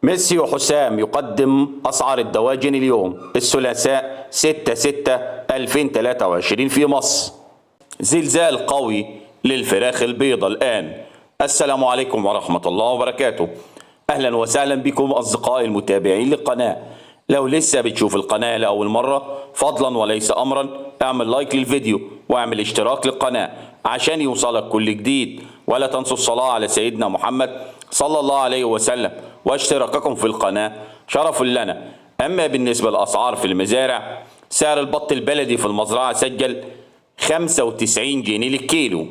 ميسيو حسام يقدم أسعار الدواجن اليوم الثلاثاء 6/6/2023 في مصر. زلزال قوي للفراخ البيضاء الآن. السلام عليكم ورحمة الله وبركاته. أهلا وسهلا بكم أصدقائي المتابعين للقناة. لو لسه بتشوف القناة لأول مرة فضلا وليس أمرا اعمل لايك للفيديو واعمل اشتراك للقناة عشان يوصلك كل جديد، ولا تنسوا الصلاة على سيدنا محمد صلى الله عليه وسلم، واشتراككم في القناة شرف لنا. أما بالنسبة للأسعار في المزارع، سعر البط البلدي في المزرعة سجل 95 جنيه للكيلو.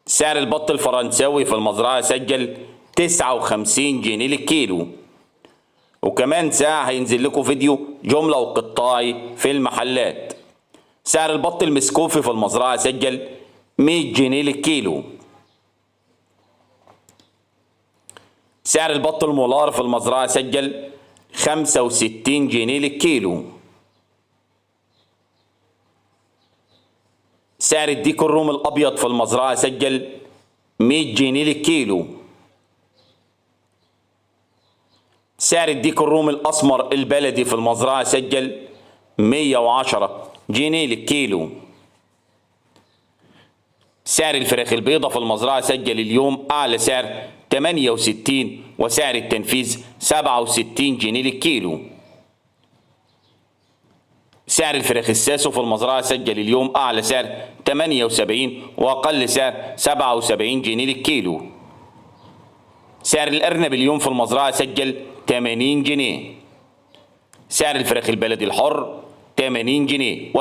سعر البط الفرنساوي في المزرعة سجل 59 جنيه للكيلو. وكمان ساعة هينزل لكم فيديو جملة وقطاعي في المحلات. سعر البط المسكوفي في المزرعة سجل 100 جنيه للكيلو. سعر البط المولار في المزرعة سجل 65 جنيه للكيلو. سعر الديك الرومي الأبيض في المزرعة سجل 100 جنيه للكيلو. سعر الديك الرومي الأسمر البلدي في المزرعة سجل 110 جنيه للكيلو. سعر الفراخ البيضاء في المزرعة سجل اليوم أعلى سعر 68 وسعر التنفيذ 67 جنيه للكيلو. سعر الفراخ الساسو في المزرعة سجل اليوم أعلى سعر 78 وأقل سعر 77 جنيه للكيلو. سعر الأرنب اليوم في المزرعة سجل 80 جنيه. سعر الفراخ البلدي الحر 80 جنيه.